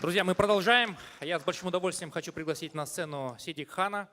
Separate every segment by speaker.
Speaker 1: Друзья, мы продолжаем. Я с большим удовольствием хочу пригласить на сцену Сиддика Хана,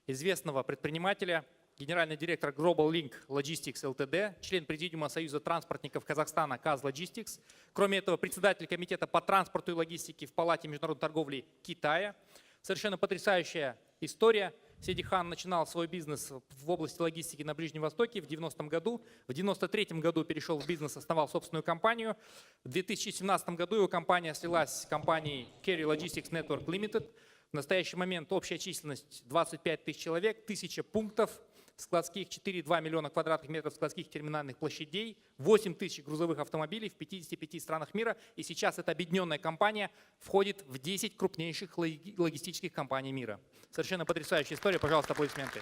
Speaker 1: известного предпринимателя, генеральный директор Globalink Logistics Ltd, член Президиума Союза транспортников Казахстана KAZLOGISTICS. Кроме этого, председатель Комитета по транспорту и логистике в Палате международной торговли Китая. Совершенно потрясающая история. Сиддик Хан начинал свой бизнес в области логистики на Ближнем Востоке в 90-м году. В 93-м году перешел в бизнес, основал собственную компанию. В 2017 году его компания слилась с компанией Kerry Logistics Network Limited. В настоящий момент общая численность 25 тысяч человек, 1000 пунктов складских, 4,2 миллиона квадратных метров складских терминальных площадей, 8 тысяч грузовых автомобилей в 55 странах мира. И сейчас эта объединенная компания входит в 10 крупнейших логистических компаний мира. Совершенно потрясающая история. Пожалуйста, аплодисменты.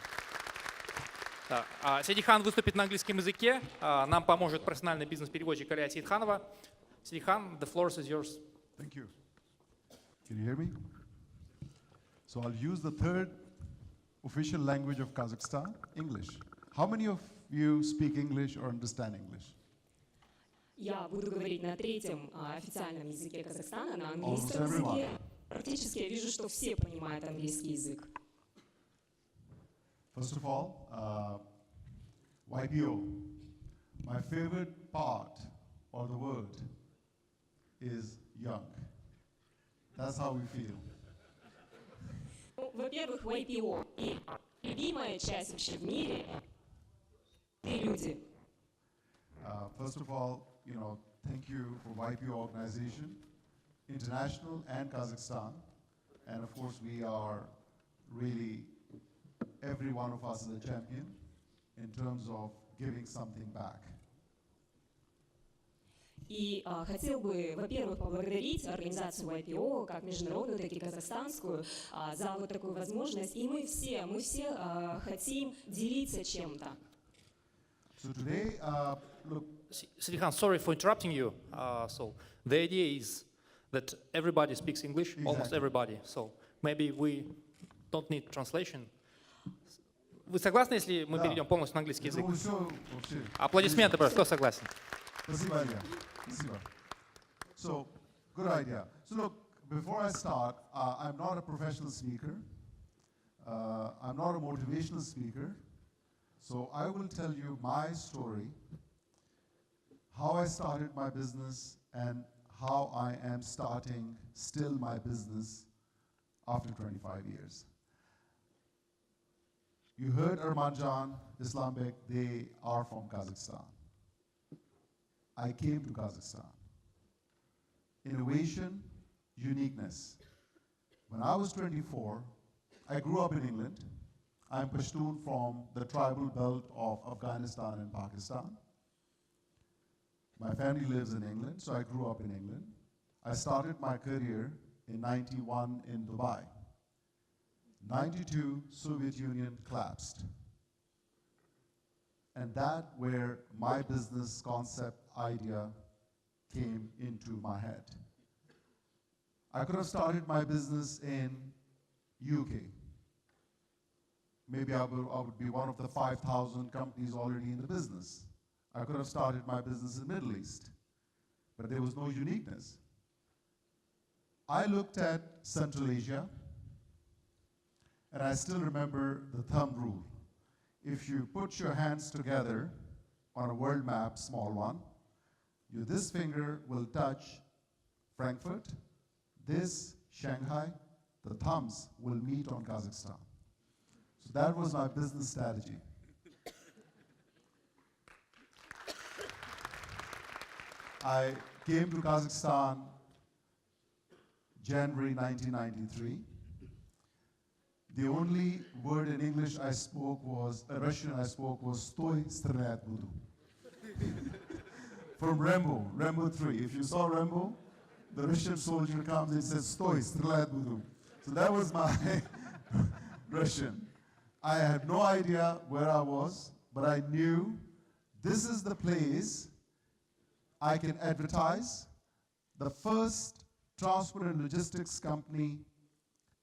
Speaker 1: Сиддик Хан выступит на английском языке. Нам поможет профессиональный бизнес-переводчик Алия Сейдханова. Сиддик Хан, the floor is yours.
Speaker 2: Thank you. Can you hear me? So I'll use the third official language of Kazakhstan, English. How many of you speak English or understand English?
Speaker 3: Я буду говорить на третьем официальном языке Казахстана, на английском языке. Практически я вижу, что все понимают английский язык.
Speaker 2: First of all, YPO. My favorite part of the word is young. That's how we feel.
Speaker 3: Во-первых, YPO. И любимая часть вообще в мире — это люди.
Speaker 2: First of all, thank you for YPO organization, international and Kazakhstan. And of course, we are really, every one of us is a champion in terms of giving something back.
Speaker 3: И хотел бы, во-первых, поблагодарить организацию YPO, как международную, так и казахстанскую, за вот такую возможность. И мы все хотим делиться чем-то.
Speaker 2: So today, look.
Speaker 1: Siddik Khan, sorry for interrupting you. So the idea is that everybody speaks English, almost everybody. So maybe we don't need translation. Вы согласны, если мы перейдем полностью на английский язык? Аплодисменты, просто кто согласен?
Speaker 2: Спасибо, Илья. Спасибо. So, good idea. So look, before I start, I'm not a professional speaker. I'm not a motivational speaker. So I will tell you my story, how I started my business and how I am starting still my business after 25 years. You heard Armanjan, Islambek, they are from Kazakhstan. I came to Kazakhstan. Innovation, uniqueness. When I was 24, I grew up in England. I'm Pashtun from the tribal belt of Afghanistan and Pakistan. My family lives in England, so I grew up in England. I started my career in 91 in Dubai. 92, Soviet Union collapsed. And that where my business concept idea came into my head. I could have started my business in UK. Maybe I would be one of the 5,000 companies already in the business. I could have started my business in the Middle East, but there was no uniqueness. I looked at Central Asia, and I still remember the thumb rule. If you put your hands together on a world map, small one, this finger will touch Frankfurt, this Shanghai, the thumbs will meet on Kazakhstan. So that was my business strategy. I came to Kazakhstan January 1993. The only word in English I spoke was, Russian I spoke was "Stoy, strelять budu." From Rambo 3. If you saw Rambo, the Russian soldier comes and says, "Stoy, strelять budu." So that was my Russian. I had no idea where I was, but I knew this is the place I can advertise the first transport and logistics company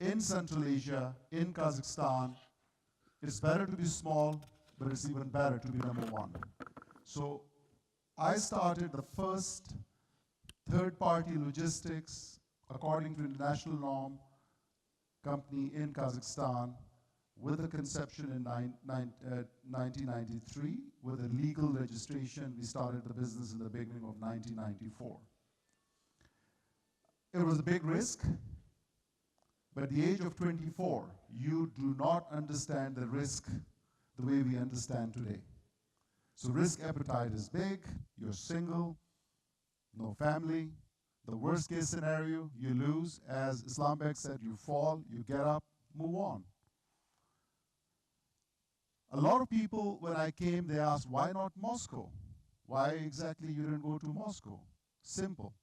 Speaker 2: in Central Asia, in Kazakhstan. It's better to be small, but it's even better to be number one. So I started the first third-party logistics according to international norm, company in Kazakhstan with a conception in 1993. With a legal registration, we started the business in the beginning of 1994. It was a big risk, but at the age of 24, you do not understand the risk the way we understand today. So risk appetite is big, you're single, no family. The worst case scenario, you lose. As Islam Beg said, you fall, you get up, move on. A lot of people, when I came, they asked, why not Moscow? Why exactly you didn't go to Moscow? Simple.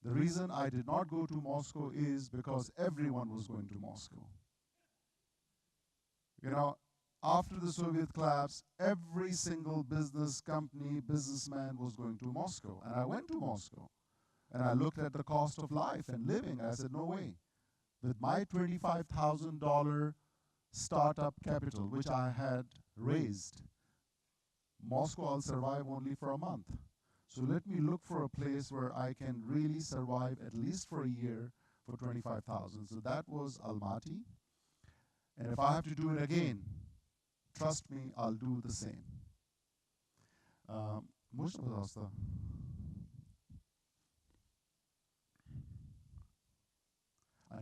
Speaker 2: The reason I did not go to Moscow is because everyone was going to Moscow. You know, after the Soviet collapse, every single business company, businessman was going to Moscow. And I went to Moscow. And I looked at the cost of life and living. And I said, no way. With my $25,000 startup capital, which I had raised, Moscow I'll survive only for a month. So let me look for a place where I can really survive at least for a year for 25,000. So that was Almaty. And if I have to do it again, trust me, I'll do the same. Можно, пожалуйста?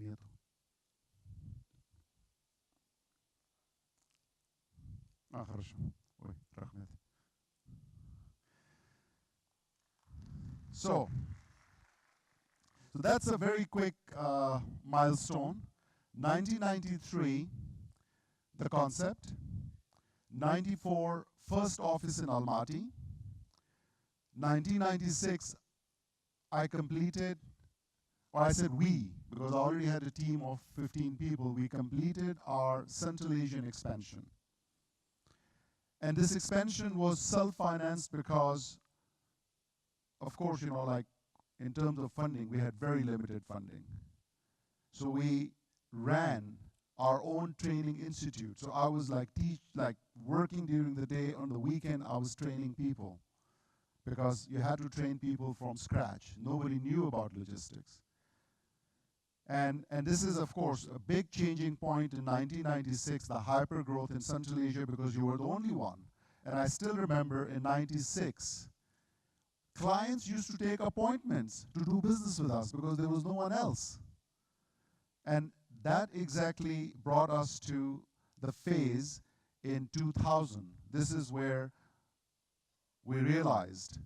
Speaker 2: Нету. Хорошо. Ой, рахмет. So that's a very quick milestone. 1993, the concept. 94, first office in Almaty. 1996, I completed, or I said we, because I already had a team of 15 people, we completed our Central Asian expansion. And this expansion was self-financed because, of course, you know, like in terms of funding, we had very limited funding. So we ran our own training institute. So I was like working during the day, on the weekend I was training people, because you had to train people from scratch. Nobody knew about logistics. And this is, of course, a big changing point in 1996, the hyper growth in Central Asia, because you were the only one. And I still remember in 96, clients used to take appointments to do business with us because there was no one else. And that exactly brought us to the phase in 2000. This is where we realized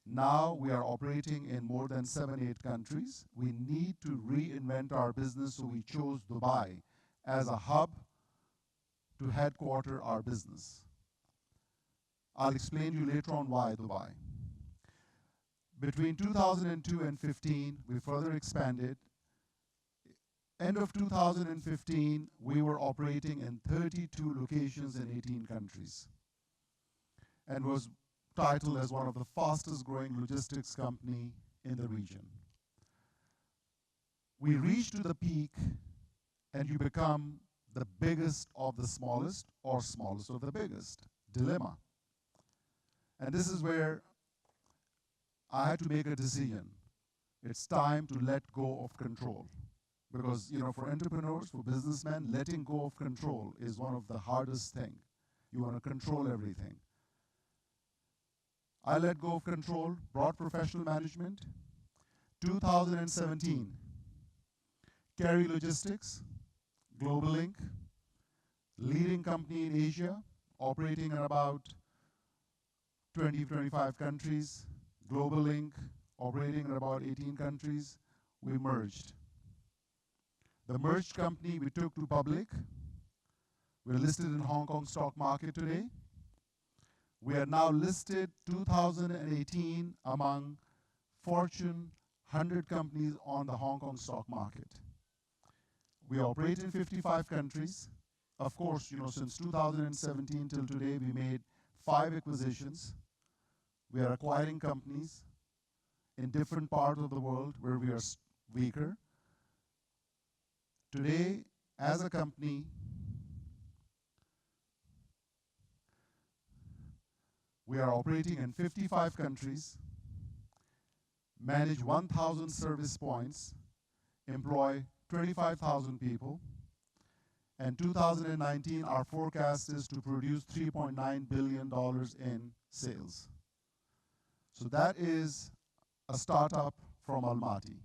Speaker 2: now we are operating in more than 7-8 countries. We need to reinvent our business, so we chose Dubai as a hub to headquarter our business. I'll explain to you later on why Dubai. Between 2002 and 15, we further expanded. End of 2015, we were operating in 32 locations in 18 countries, and was titled as one of the fastest growing logistics company in the region. We reach to the peak and you become the biggest of the smallest or smallest of the biggest. Dilemma. And this is where I had to make a decision. It's time to let go of control. Because, you know, for entrepreneurs, for businessmen, letting go of control is one of the hardest things. You want to control everything. I let go of control, brought professional management. 2017, Kerry Logistics, Globalink, leading company in Asia, operating in about 20-25 countries. Globalink, operating in about 18 countries. We merged. The merged company we took to public. We're listed in Hong Kong stock market today. We are now listed 2018 among Fortune 100 companies on the Hong Kong stock market. We operate in 55 countries. Of course, you know, since 2017 till today, we made 5 acquisitions. We are acquiring companies in different parts of the world where we are weaker. Today, as a company, we are operating in 55 countries, manage 1,000 service points employ 25,000 people. And 2019, our forecast is to produce $3.9 billion in sales. So that is a startup from Almaty.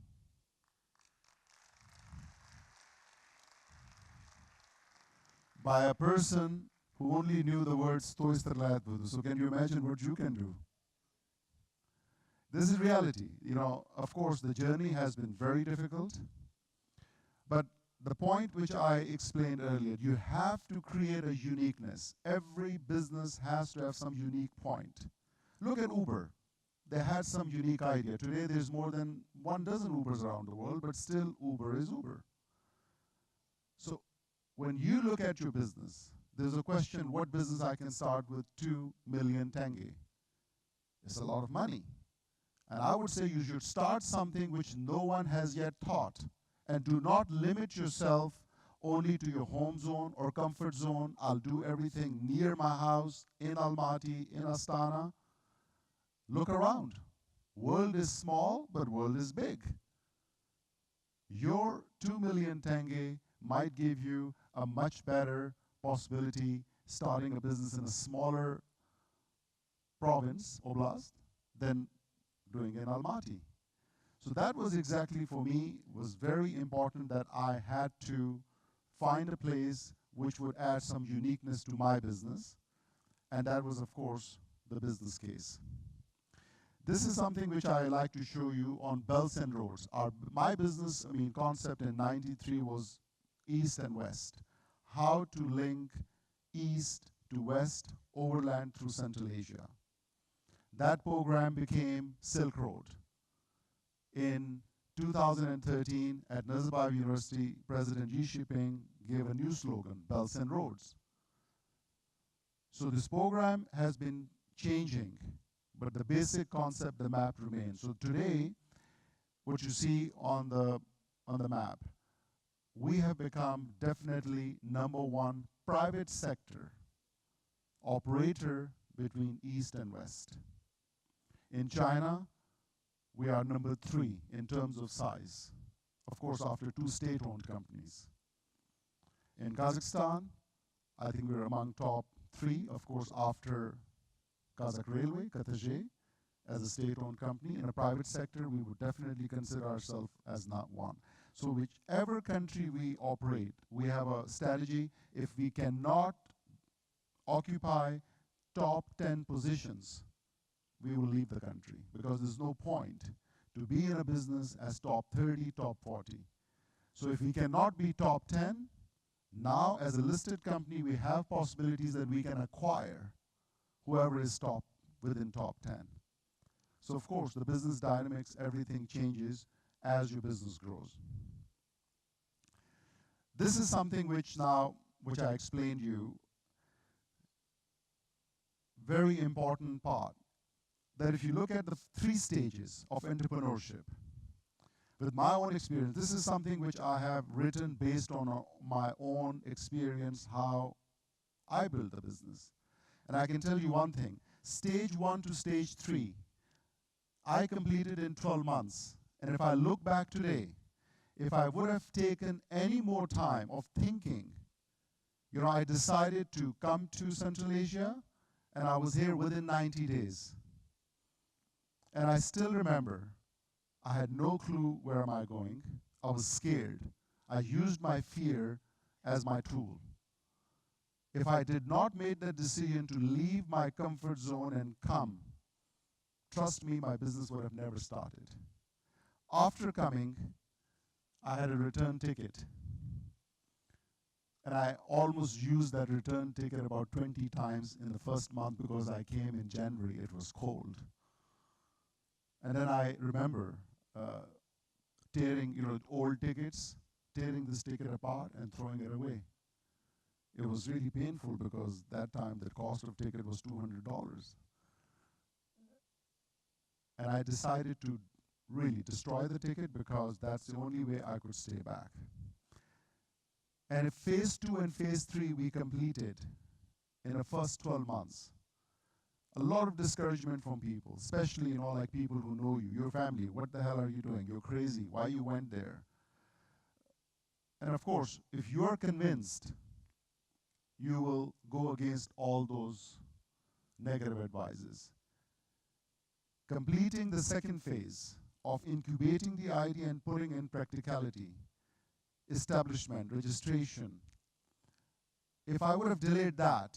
Speaker 2: By a person who only knew the words "Toisterladbudu." So can you imagine what you can do? This is reality. You know, of course, the journey has been very difficult, but the point which I explained earlier, you have to create a uniqueness. Every business has to have some unique point. Look at Uber. They had some unique idea. Today there's more than 1 dozen Ubers around the world, but still Uber is Uber. So when you look at your business, there's a question, what business I can start with 2 million tenge? It's a lot of money. And I would say you should start something which no one has yet thought. And do not limit yourself only to your home zone or comfort zone. I'll do everything near my house, in Almaty, in Astana. Look around. World is small, but world is big. Your 2 million tenge might give you a much better possibility starting a business in a smaller province, oblast, than doing in Almaty. So that was exactly, for me, was very important that I had to find a place which would add some uniqueness to my business. And that was, of course, the business case. This is something which I like to show you on belts and roads. My business, concept in '93 was East and West. How to link East to West overland through Central Asia. That program became Silk Road. In 2013, at Nazarbayev University, President Xi Jinping gave a new slogan, Belts and Roads. So this program has been changing, but the basic concept, the map remains. So today, what you see on the map, we have become definitely #1 private sector operator between East and West. In China, we are #3 in terms of size, of course, after 2 state-owned companies. In Kazakhstan, I think we're among top 3, of course, after Kazakh Railway, KTG, as a state-owned company. In a private sector, we would definitely consider ourselves as not one. So whichever country we operate, we have a strategy. If we cannot occupy top 10 positions, we will leave the country, because there's no point to be in a business as top 30, top 40. So if we cannot be top 10, now as a listed company, we have possibilities that we can acquire whoever is within top 10. So of course, the business dynamics, everything changes as your business grows. This is something which I explained to you, very important part, that if you look at the 3 stages of entrepreneurship, with my own experience, this is something which I have written based on my own experience, how I built the business. And I can tell you one thing, stage 1 to stage 3, I completed in 12 months. And if I look back today, if I would have taken any more time of thinking, I decided to come to Central Asia, and I was here within 90 days. And I still remember, I had no clue where am I going. I was scared. I used my fear as my tool. If I did not make that decision to leave my comfort zone and come, trust me, my business would have never started. After coming, I had a return ticket. And I almost used that return ticket about 20 times in the first month, because I came in January, it was cold. And then I remember tearing, old tickets, tearing this ticket apart and throwing it away. It was really painful, because that time the cost of ticket was $200. And I decided to really destroy the ticket, because that's the only way I could stay back. And if phase 2 and phase 3 we completed in the first 12 months, a lot of discouragement from people, especially, like people who know you, your family. What the hell are you doing? You're crazy. Why you went there? And of course, if you are convinced, you will go against all those negative advices. Completing the second phase of incubating the idea and putting in practicality, establishment, registration. If I would have delayed that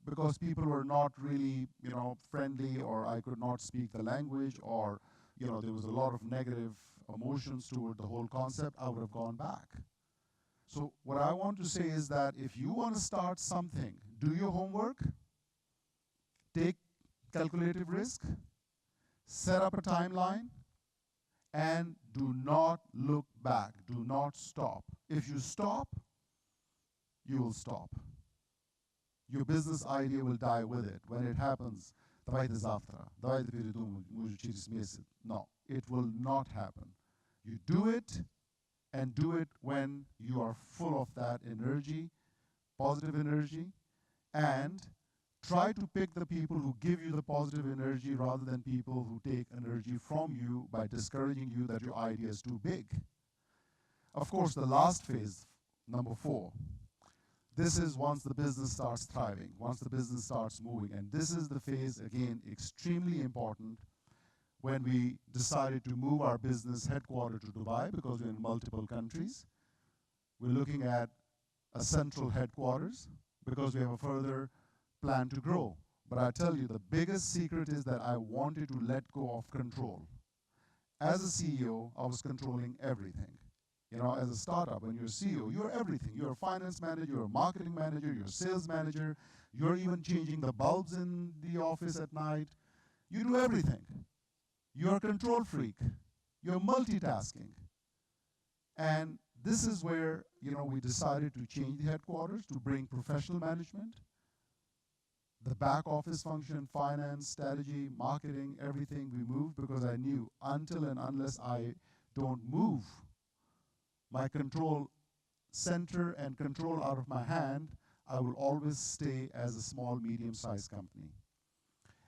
Speaker 2: because people were not really, friendly, or I could not speak the language, or, there was a lot of negative emotions toward the whole concept, I would have gone back. So what I want to say is that if you want to start something, do your homework, take calculative risk, set up a timeline, and do not look back. Do not stop. If you stop, you will stop. Your business idea will die with it. When it happens, no, it will not happen. You do it, and do it when you are full of that energy, positive energy, and try to pick the people who give you the positive energy rather than people who take energy from you by discouraging you that your idea is too big. Of course, the last phase, number 4, this is once the business starts thriving, once the business starts moving. And this is the phase, again, extremely important, when we decided to move our business headquarters to Dubai because we're in multiple countries. We're looking at a central headquarters because we have a further plan to grow. But I tell you, the biggest secret is that I wanted to let go of control. As a CEO, I was controlling everything. As a startup, when you're a CEO, you're everything. You're a finance manager, you're a marketing manager, you're a sales manager, you're even changing the bulbs in the office at night. You do everything. You're a control freak. You're multitasking. And this is where, we decided to change the headquarters to bring professional management. The back office function, finance, strategy, marketing, everything we moved because I knew until and unless I don't move my control center and control out of my hand, I will always stay as a small, medium-sized company.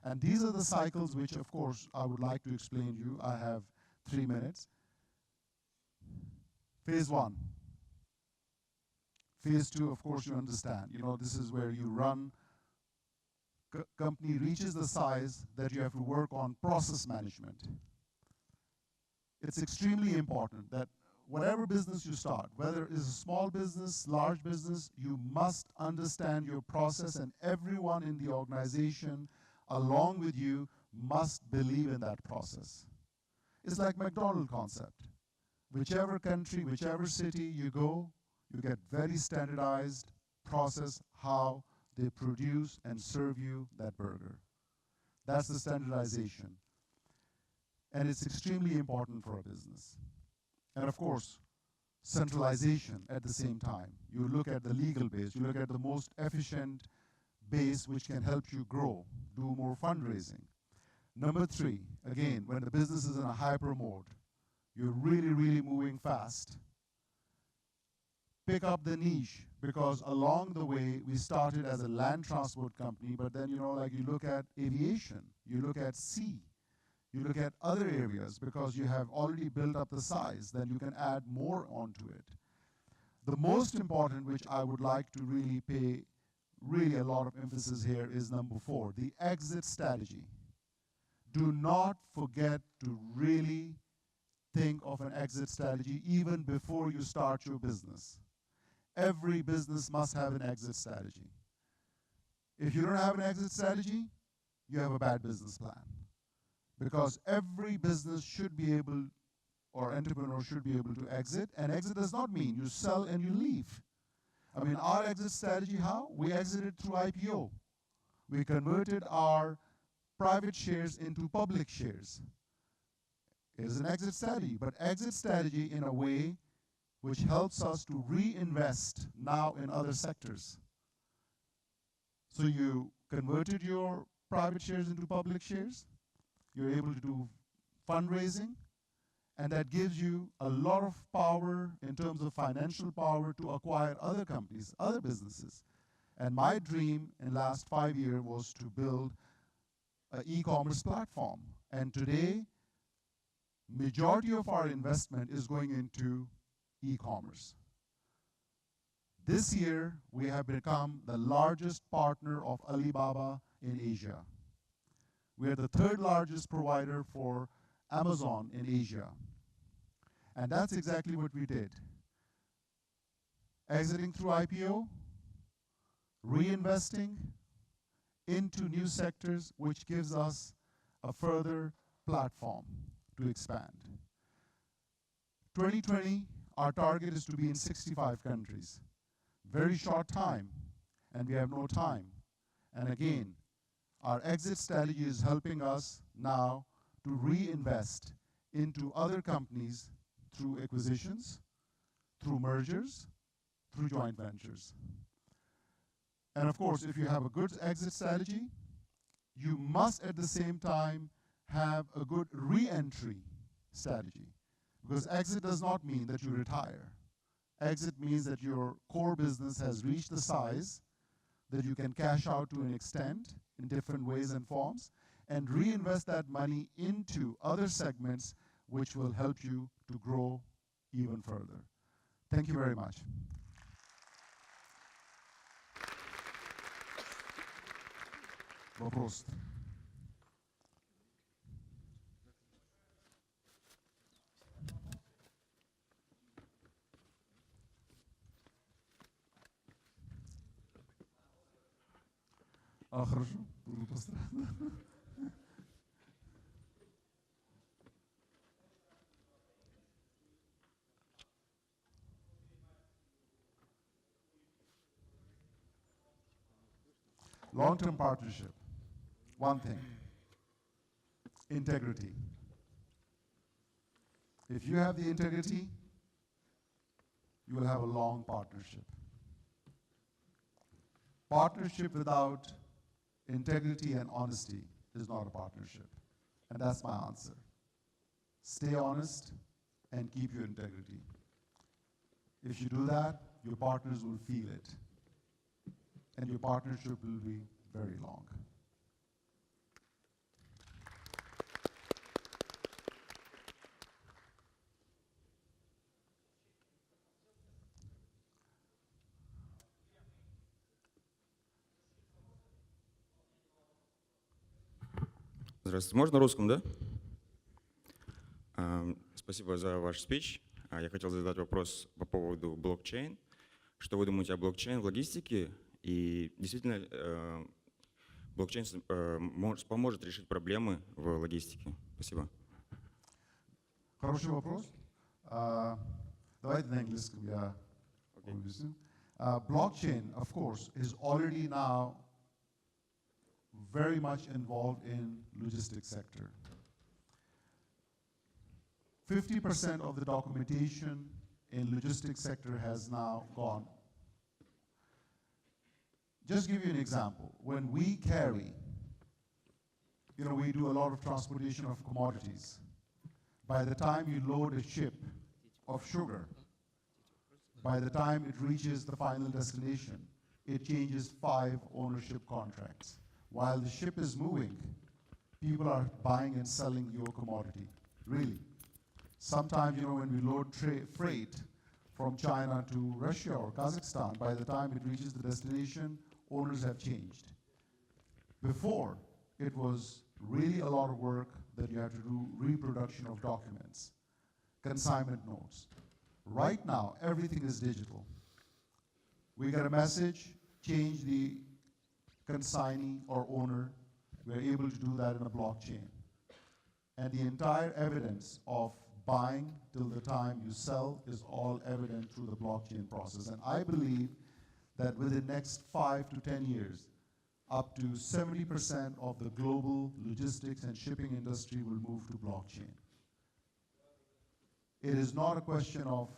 Speaker 2: And these are the cycles which, of course, I would like to explain to you. I have 3 minutes. Phase 1. Phase 2, of course, you understand. This is where you run. Company reaches the size that you have to work on process management. It's extremely important that whatever business you start, whether it's a small business, large business, you must understand your process, and everyone in the organization along with you must believe in that process. It's like McDonald's concept. Whichever country, whichever city you go, you get very standardized process how they produce and serve you that burger. That's the standardization. And it's extremely important for a business. And of course, centralization at the same time. You look at the legal base, you look at the most efficient base which can help you grow, do more fundraising. Number 3, again, when the business is in a hyper mode, you're really, really moving fast. Pick up the niche, because along the way, we started as a land transport company, but then, you look at aviation, you look at sea, you look at other areas, because you have already built up the size, then you can add more onto it. The most important, which I would like to really pay a lot of emphasis here, is number 4, the exit strategy. Do not forget to really think of an exit strategy even before you start your business. Every business must have an exit strategy. If you don't have an exit strategy, you have a bad business plan. Because every business should be able, or entrepreneur should be able to exit, and exit does not mean you sell and you leave. I mean, our exit strategy, how? We exited through IPO. We converted our private shares into public shares. It is an exit strategy, but exit strategy in a way which helps us to reinvest now in other sectors. So you converted your private shares into public shares, you're able to do fundraising, and that gives you a lot of power in terms of financial power to acquire other companies, other businesses. And my dream in the last 5 years was to build an e-commerce platform. And today, majority of our investment is going into e-commerce. This year, we have become the largest partner of Alibaba in Asia. We are the third largest provider for Amazon in Asia. And that's exactly what we did. Exiting through IPO, reinvesting into new sectors, which gives us a further platform to expand. 2020, our target is to be in 65 countries. Very short time, and we have no time. And again, our exit strategy is helping us now to reinvest into other companies through acquisitions, through mergers, through joint ventures. And of course, if you have a good exit strategy, you must at the same time have a good re-entry strategy. Because exit does not mean that you retire. Exit means that your core business has reached the size that you can cash out to an extent in different ways and forms, and reinvest that money into other segments which will help you to grow even further. Thank you very much. Вопрос. Хорошо. Long-term partnership. One thing. Integrity. If you have the integrity, you will have a long partnership. Partnership without integrity and honesty is not a partnership. And that's my answer. Stay honest and keep your integrity. If you do that, your partners will feel it. And your partnership will be very long.
Speaker 4: Здравствуйте. Можно на русском, да? Спасибо за ваш спич. Я хотел задать вопрос по поводу блокчейн. Что вы думаете о блокчейн в логистике? И действительно, блокчейн поможет решить проблемы в логистике? Спасибо.
Speaker 2: Хороший вопрос. Давайте на английском я объясню. Blockchain, of course, is already now very much involved in logistics sector. 50% of the documentation in logistics sector has now gone. Just give you an example. When we carry, we do a lot of transportation of commodities. By the time you load a ship of sugar, by the time it reaches the final destination, it changes 5 ownership contracts. While the ship is moving, people are buying and selling your commodity. Really. Sometimes, when we load freight from China to Russia or Kazakhstan, by the time it reaches the destination, owners have changed. Before, it was really a lot of work that you have to do reproduction of documents, consignment notes. Right now, everything is digital. We get a message, change the consignee or owner, we're able to do that in a blockchain. And the entire evidence of buying till the time you sell is all evident through the blockchain process. And I believe that within the next 5 to 10 years, up to 70% of the global logistics and shipping industry will move to blockchain. It is not a question of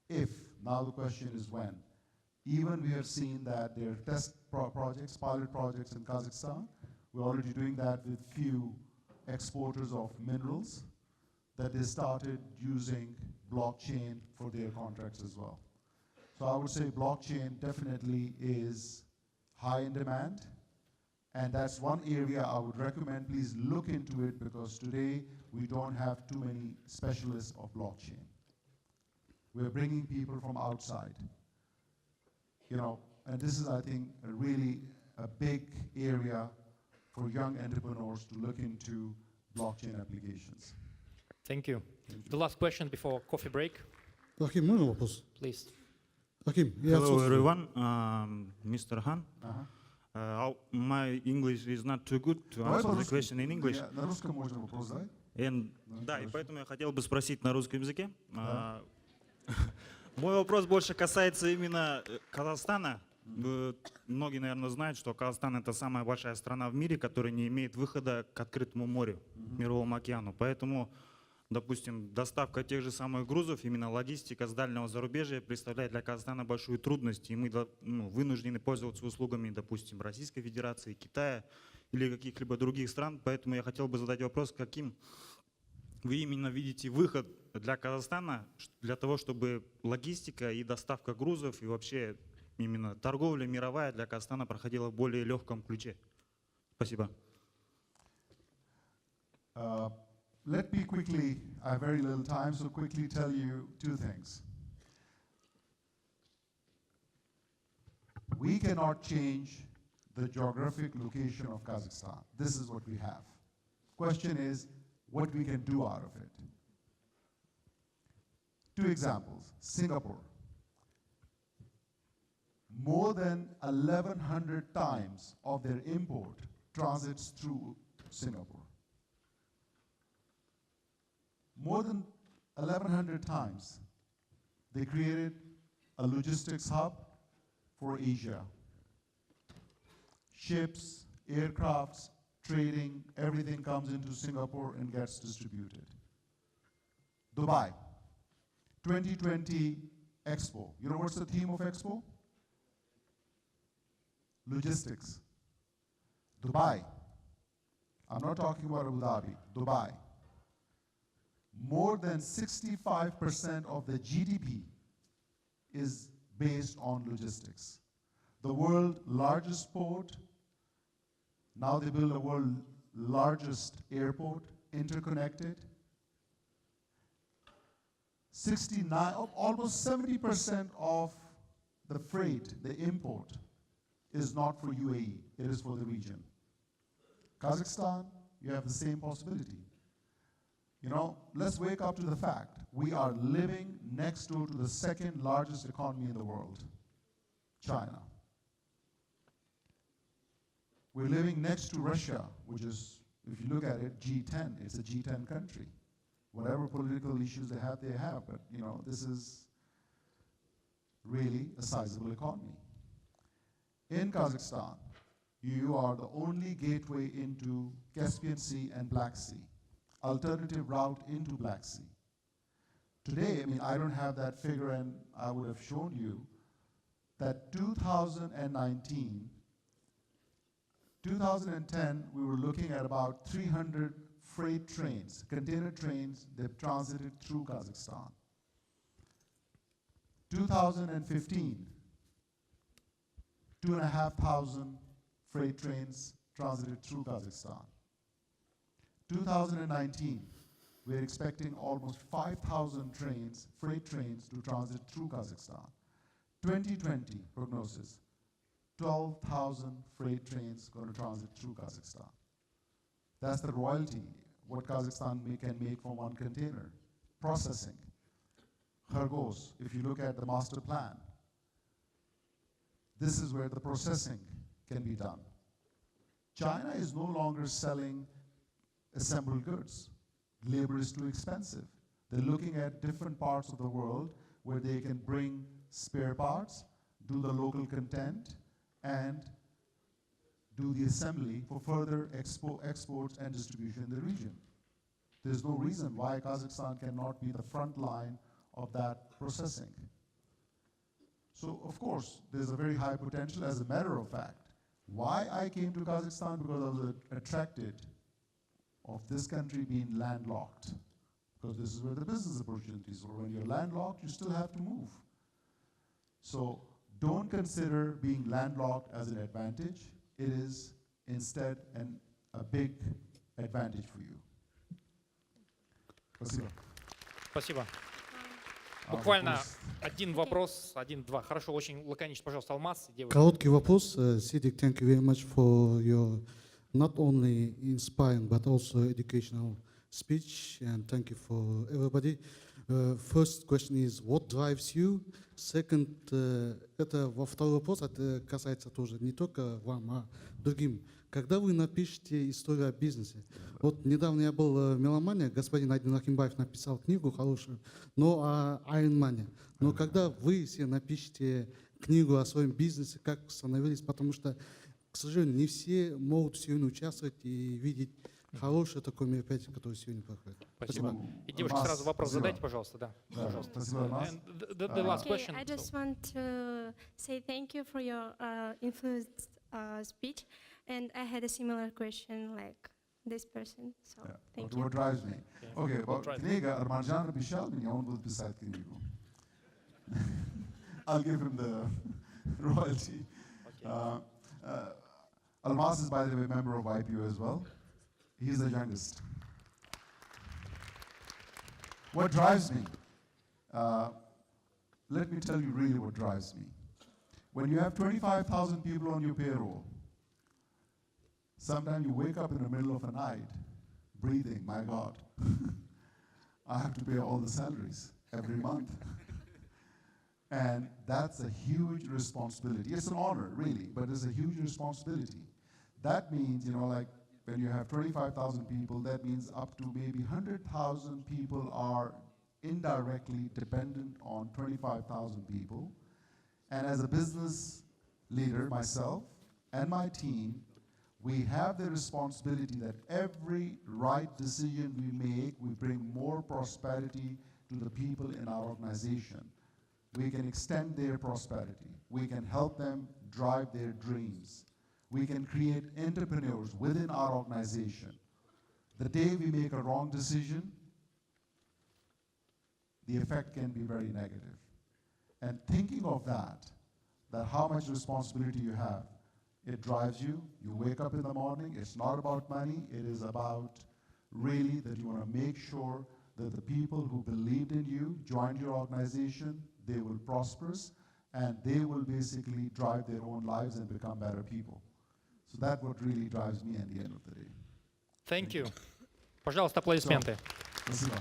Speaker 2: if, now the question is when. Even we have seen that there are test projects, pilot projects in Kazakhstan. We're already doing that with few exporters of minerals, that they started using blockchain for their contracts as well. So I would say blockchain definitely is high in demand, and that's one area I would recommend. Please look into it, because today we don't have too many specialists of blockchain. We're bringing people from outside. and this is, I think, a big area for young entrepreneurs to look into blockchain applications.
Speaker 1: Thank you. The last question before coffee break,
Speaker 5: Ахим, можно вопрос?
Speaker 1: please.
Speaker 5: Ахим, я
Speaker 6: Hello
Speaker 5: отсутствую.
Speaker 6: everyone, Mr. Han. My English is not too good to
Speaker 2: Давай
Speaker 6: answer the
Speaker 2: по-русски.
Speaker 6: question in English.
Speaker 2: На русском можно вопрос задать?
Speaker 6: Да, и
Speaker 2: хорошо.
Speaker 6: поэтому я хотел бы спросить на русском языке.
Speaker 2: Да.
Speaker 6: Мой вопрос больше касается именно Казахстана. Многие, наверное, знают, что Казахстан — это самая большая страна в мире, которая не имеет выхода к открытому морю, Мировому океану. Поэтому, допустим, доставка тех же самых грузов, именно логистика с дальнего зарубежья представляет для Казахстана большую трудность. И мы вынуждены пользоваться услугами, допустим, Российской Федерации, Китая или каких-либо других стран. Поэтому я хотел бы задать вопрос, каким вы именно видите выход для Казахстана, для того, чтобы логистика и доставка грузов и вообще именно торговля мировая для Казахстана проходила в более легком ключе. Спасибо.
Speaker 2: Let me quickly, I have very little time, so quickly tell you two things. We cannot change the geographic location of Kazakhstan. This is what we have. Question is what we can do out of it. Two examples. Singapore. More than 1,100 times of their import transits through Singapore. More than 1,100 times, they created a logistics hub for Asia. Ships, aircrafts, trading, everything comes into Singapore and gets distributed. Dubai, 2020 Expo. You know what's the theme of Expo? Logistics. Dubai. I'm not talking about Abu Dhabi. Dubai. More than 65% of the GDP is based on logistics. The world's largest port, now they build the world's largest airport, interconnected. 69, almost 70% of the freight, the import, is not for UAE, it is for the region. Kazakhstan, you have the same possibility. Let's wake up to the fact we are living next door to the second largest economy in the world, China. We're living next to Russia, which is, if you look at it, G10. It's a G10 country. Whatever political issues they have, but this is really a sizable economy. In Kazakhstan, you are the only gateway into Caspian Sea and Black Sea. Alternative route into Black Sea. Today, I don't have that figure, and I would have shown you that 2019, 2010, we were looking at about 300 freight trains, container trains that transited through Kazakhstan. 2015, 2,500 freight trains transited through Kazakhstan. 2019, we're expecting almost 5,000 trains, freight trains, to transit through Kazakhstan. 2020 prognosis, 12,000 freight trains going to transit through Kazakhstan. That's the royalty, what Kazakhstan can make from one container. Processing. Khargos, if you look at the master plan, this is where the processing can be done. China is no longer selling assembled goods. Labor is too expensive. They're looking at different parts of the world where they can bring spare parts, do the local content, and do the assembly for further exports and distribution in the region. There's no reason why Kazakhstan cannot be the front line of that processing. So, of course, there's a very high potential. As a matter of fact, why I came to Kazakhstan? Because I was attracted of this country being landlocked. Because this is where the business opportunities are. When you're landlocked, you still have to move. So don't consider being landlocked as an advantage. It is instead a big advantage for you. Спасибо.
Speaker 1: Спасибо. Буквально один вопрос, один-два. Хорошо, очень лаконично, пожалуйста, Алмаз. Девушка.
Speaker 5: Короткий вопрос. Сиддик, thank you very much for your not only inspiring but also educational speech, and thank you for everybody. First question is, what drives you? Second, это второй вопрос, это касается тоже не только вам, а другим. Когда вы напишете историю о бизнесе? Вот недавно я был в Меломане, господин Адин Рахимбаев написал книгу хорошую, но о Айронмане. Но когда вы все напишете книгу о своем бизнесе, как становились, потому что, к сожалению, не все могут сегодня участвовать и видеть хорошее такое мероприятие, которое сегодня проходит.
Speaker 1: Спасибо. И девушка, сразу вопрос задайте, пожалуйста. Да, пожалуйста. And the last question.
Speaker 7: I just want to say thank you for your influenced speech, and I had a similar question like this person. So thank you.
Speaker 2: What drives me? Okay, well, книга Арманджан обещал меня, он будет писать книгу. I'll give him the royalty. Almas is, by the way, a member of YPO as well. He's the youngest. What drives me? Let me tell you really what drives me. When you have 25,000 people on your payroll, sometimes you wake up in the middle of the night, breathing, my God, I have to pay all the salaries every month. And that's a huge responsibility. It's an honor, really, but it's a huge responsibility. That means, you know, like when you have 25,000 people, that means up to maybe 100,000 people are indirectly dependent on 25,000 people. And as a business leader, myself and my team, we have the responsibility that every right decision we make, we bring more prosperity to the people in our organization. We can extend their prosperity. We can help them drive their dreams. We can create entrepreneurs within our organization. The day we make a wrong decision, the effect can be very negative. And thinking of that how much responsibility you have, it drives you. You wake up in the morning, it's not about money, it is about really that you want to make sure that the people who believed in you, joined your organization, they will prosper, and they will basically drive their own lives and become better people. So that's what really drives me at the end of the day.
Speaker 1: Thank you. Пожалуйста, аплодисменты.
Speaker 2: Спасибо.